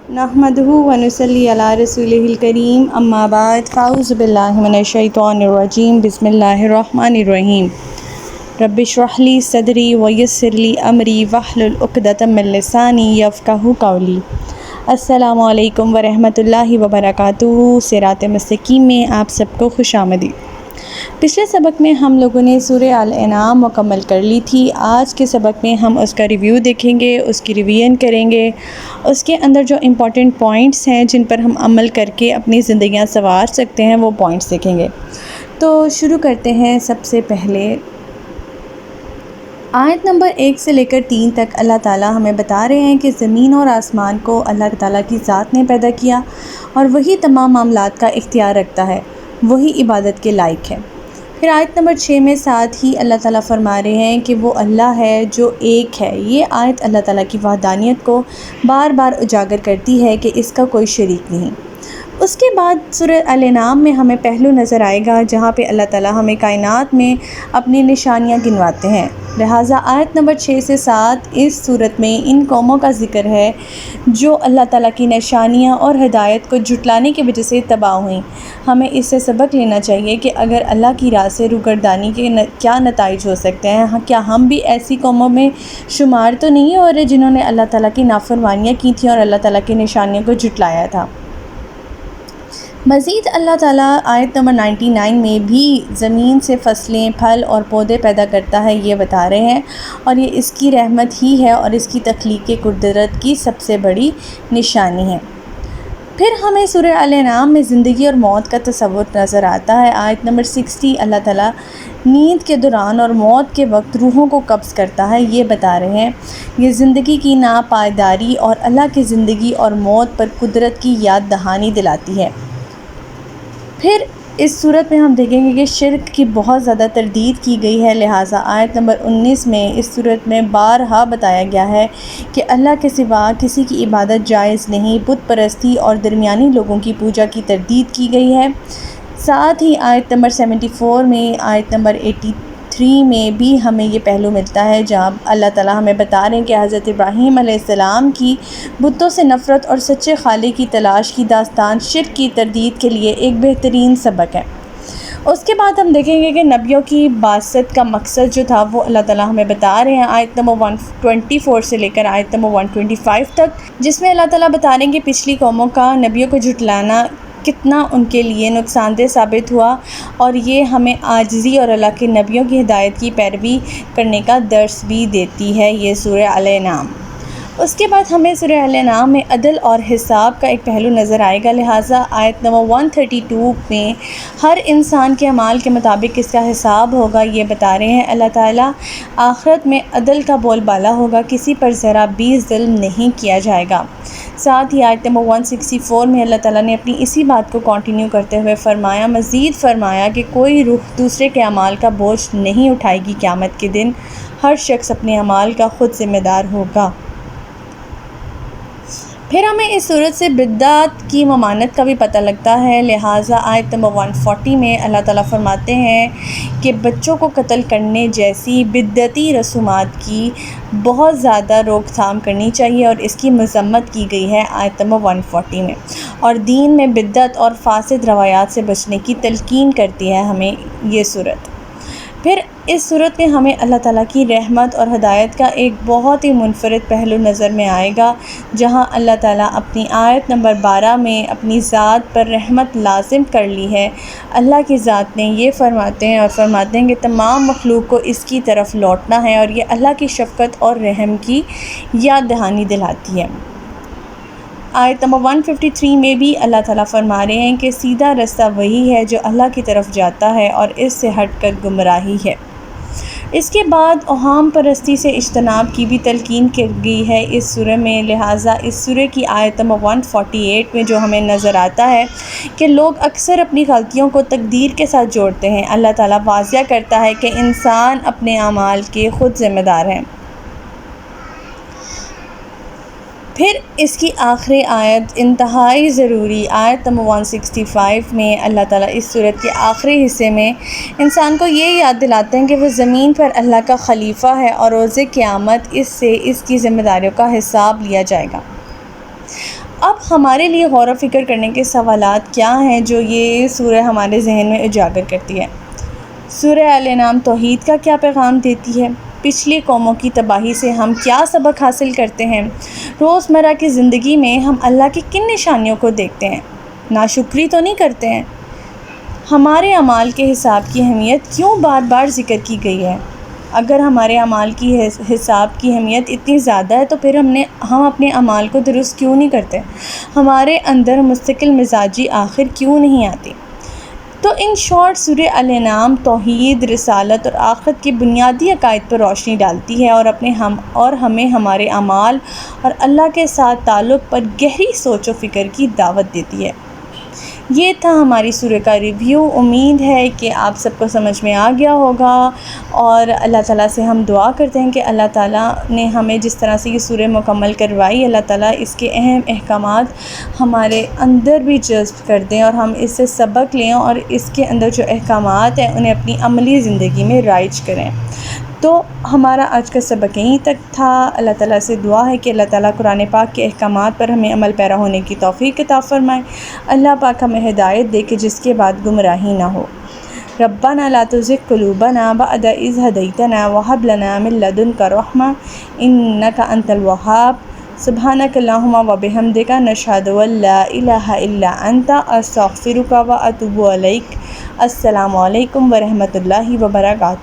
نحمدہ و نصلی علی رسولہ الکریم اما بعد فاعوذ باللہ من الشیطان الرجیم بسم اللہ الرحمن الرحیم رب اشرح لی صدری ویسر لی امری واحلل عقدۃ من لسانی یفقہوا قولی۔ السلام علیکم ورحمۃ اللہ وبرکاتہ۔ صراط مستقیم میں آپ سب کو خوش آمدید۔ پچھلے سبق میں ہم لوگوں نے سورہ الانعام مکمل کر لی تھی۔ آج کے سبق میں ہم اس کا ریویو دیکھیں گے، اس کی ریویژن کریں گے، اس کے اندر جو امپورٹنٹ پوائنٹس ہیں جن پر ہم عمل کر کے اپنی زندگیاں سنوار سکتے ہیں وہ پوائنٹس دیکھیں گے۔ تو شروع کرتے ہیں۔ سب سے پہلے آیت نمبر 1 سے لے کر 3 تک اللہ تعالیٰ ہمیں بتا رہے ہیں کہ زمین اور آسمان کو اللہ تعالیٰ کی ذات نے پیدا کیا اور وہی تمام معاملات کا اختیار رکھتا ہے، وہی عبادت کے لائق ہے۔ پھر آیت نمبر 6 میں ساتھ ہی اللہ تعالیٰ فرما رہے ہیں کہ وہ اللہ ہے جو ایک ہے۔ یہ آیت اللہ تعالیٰ کی وحدانیت کو بار بار اجاگر کرتی ہے کہ اس کا کوئی شریک نہیں۔ اس کے بعد سورہ الانعام میں ہمیں پہلو نظر آئے گا جہاں پہ اللہ تعالیٰ ہمیں کائنات میں اپنی نشانیاں گنواتے ہیں۔ لہٰذا آیت نمبر 6 سے 7 اس صورت میں ان قوموں کا ذکر ہے جو اللہ تعالیٰ کی نشانیاں اور ہدایت کو جھٹلانے کی وجہ سے تباہ ہوئیں۔ ہمیں اس سے سبق لینا چاہیے کہ اگر اللہ کی راہ سے روگردانی کے کیا نتائج ہو سکتے ہیں۔ کیا ہم بھی ایسی قوموں میں شمار تو نہیں ہو رہے جنہوں نے اللہ تعالیٰ کی نافرمانیاں کی تھیں اور اللہ تعالیٰ کی نشانیوں کو جھٹلایا تھا۔ مزید اللہ تعالیٰ آیت نمبر 99 میں بھی زمین سے فصلیں، پھل اور پودے پیدا کرتا ہے یہ بتا رہے ہیں، اور یہ اس کی رحمت ہی ہے اور اس کی تخلیق قدرت کی سب سے بڑی نشانی ہے۔ پھر ہمیں سورہ الانعام میں زندگی اور موت کا تصور نظر آتا ہے۔ آیت نمبر 60 اللہ تعالیٰ نیند کے دوران اور موت کے وقت روحوں کو قبض کرتا ہے یہ بتا رہے ہیں۔ یہ زندگی کی ناپائیداری اور اللہ کی زندگی اور موت پر قدرت کی یاد دہانی دلاتی ہے۔ پھر اس صورت میں ہم دیکھیں گے کہ شرک کی بہت زیادہ تردید کی گئی ہے، لہٰذا آیت نمبر 19 میں اس صورت میں بارہا بتایا گیا ہے کہ اللہ کے سوا کسی کی عبادت جائز نہیں، بت پرستی اور درمیانی لوگوں کی پوجا کی تردید کی گئی ہے۔ ساتھ ہی آیت نمبر 74 میں آیت نمبر 83 میں بھی ہمیں یہ پہلو ملتا ہے جہاں اللہ تعالیٰ ہمیں بتا رہے ہیں کہ حضرت ابراہیم علیہ السلام کی بتوں سے نفرت اور سچے خالق کی تلاش کی داستان شرک کی تردید کے لیے ایک بہترین سبق ہے۔ اس کے بعد ہم دیکھیں گے کہ نبیوں کی بعثت کا مقصد جو تھا وہ اللہ تعالیٰ ہمیں بتا رہے ہیں آیت نمبر 124 سے لے کر آیت نمبر 125 تک، جس میں اللہ تعالیٰ بتا رہے ہیں کہ پچھلی قوموں کا نبیوں کو جھٹلانا کتنا ان کے لیے نقصان دہ ثابت ہوا، اور یہ ہمیں عاجزی اور اللہ کے نبیوں کی ہدایت کی پیروی کرنے کا درس بھی دیتی ہے یہ سورہ الانعام۔ اس کے بعد ہمیں سورہ الانعام میں عدل اور حساب کا ایک پہلو نظر آئے گا، لہٰذا آیت نمبر 132 میں ہر انسان کے اعمال کے مطابق اس کا حساب ہوگا یہ بتا رہے ہیں۔ اللہ تعالیٰ آخرت میں عدل کا بول بالا ہوگا، کسی پر ذرا بھی ظلم نہیں کیا جائے گا۔ ساتھ ہی آیت نمبر 164 میں اللہ تعالیٰ نے اپنی اسی بات کو کنٹینیو کرتے ہوئے مزید فرمایا کہ کوئی روح دوسرے کے اعمال کا بوجھ نہیں اٹھائے گی، قیامت کے دن ہر شخص اپنے اعمال کا خود ذمہ دار ہوگا۔ پھر ہمیں اس صورت سے بدعت کی ممانعت کا بھی پتہ لگتا ہے، لہٰذا آیت نمبر 140 میں اللہ تعالیٰ فرماتے ہیں کہ بچوں کو قتل کرنے جیسی بدعتی رسومات کی بہت زیادہ روک تھام کرنی چاہیے اور اس کی مذمت کی گئی ہے آیت نمبر 140 میں، اور دین میں بدعت اور فاسد روایات سے بچنے کی تلقین کرتی ہے ہمیں یہ صورت۔ پھر اس صورت میں ہمیں اللہ تعالیٰ کی رحمت اور ہدایت کا ایک بہت ہی منفرد پہلو نظر میں آئے گا، جہاں اللہ تعالیٰ اپنی آیت نمبر 12 میں اپنی ذات پر رحمت لازم کر لی ہے۔ اللہ کی ذات نے یہ فرماتے ہیں کہ تمام مخلوق کو اس کی طرف لوٹنا ہے، اور یہ اللہ کی شفقت اور رحم کی یاد دہانی دلاتی ہے۔ آیت نمبر 153 میں بھی اللہ تعالیٰ فرما رہے ہیں کہ سیدھا رستہ وہی ہے جو اللہ کی طرف جاتا ہے اور اس سے ہٹ کر گمراہی ہے۔ اس کے بعد اوہام پرستی سے اجتناب کی بھی تلقین کی گئی ہے اس سورہ میں، لہٰذا اس سورہ کی آیت نمبر 148 میں جو ہمیں نظر آتا ہے کہ لوگ اکثر اپنی غلطیوں کو تقدیر کے ساتھ جوڑتے ہیں، اللہ تعالیٰ واضح کرتا ہے کہ انسان اپنے اعمال کے خود ذمہ دار ہے۔ پھر اس کی آخری آیت انتہائی ضروری آیت نمبر 165 میں اللہ تعالیٰ اس سورت کے آخری حصے میں انسان کو یہ یاد دلاتے ہیں کہ وہ زمین پر اللہ کا خلیفہ ہے اور روز قیامت اس سے اس کی ذمہ داریوں کا حساب لیا جائے گا۔ اب ہمارے لیے غور و فکر کرنے کے سوالات کیا ہیں جو یہ سورہ ہمارے ذہن میں اجاگر کرتی ہے؟ سورہ الانعام توحید کا کیا پیغام دیتی ہے؟ پچھلی قوموں کی تباہی سے ہم کیا سبق حاصل کرتے ہیں؟ روزمرہ کی زندگی میں ہم اللہ کی کن نشانیوں کو دیکھتے ہیں؟ ناشکری تو نہیں کرتے ہیں؟ ہمارے اعمال کے حساب کی اہمیت کیوں بار بار ذکر کی گئی ہے؟ اگر ہمارے اعمال کی حساب کی اہمیت اتنی زیادہ ہے تو پھر ہم اپنے اعمال کو درست کیوں نہیں کرتے؟ ہمارے اندر مستقل مزاجی آخر کیوں نہیں آتی؟ تو ان شارٹ سورہ الانعام توحید، رسالت اور آخرت کے بنیادی عقائد پر روشنی ڈالتی ہے اور ہمیں ہمارے اعمال اور اللہ کے ساتھ تعلق پر گہری سوچ و فکر کی دعوت دیتی ہے۔ یہ تھا ہماری سورہ کا ریویو۔ امید ہے کہ آپ سب کو سمجھ میں آ گیا ہوگا، اور اللہ تعالیٰ سے ہم دعا کرتے ہیں کہ اللہ تعالیٰ نے ہمیں جس طرح سے یہ سورہ مکمل کروائی، اللہ تعالیٰ اس کے اہم احکامات ہمارے اندر بھی جذب کر دیں اور ہم اس سے سبق لیں اور اس کے اندر جو احکامات ہیں انہیں اپنی عملی زندگی میں رائج کریں۔ تو ہمارا آج کا سبق یہیں تک تھا۔ اللہ تعالیٰ سے دعا ہے کہ اللہ تعالیٰ قرآن پاک کے احکامات پر ہمیں عمل پیرا ہونے کی توفیق عطا فرمائے۔ اللہ پاک ہمیں ہدایت دے کہ جس کے بعد گمراہی نہ ہو۔ ربنا لا تزغ قلوبنا بعد إذ هديتنا وهب لنا من لدنك رحمة إنك أنت الوهاب۔ سبحانك اللهم وبحمدك نشهد أن لا إله إلا أنت أستغفرك وأتوب إليك۔ السلام علیکم ورحمۃ اللہ وبرکاتہ۔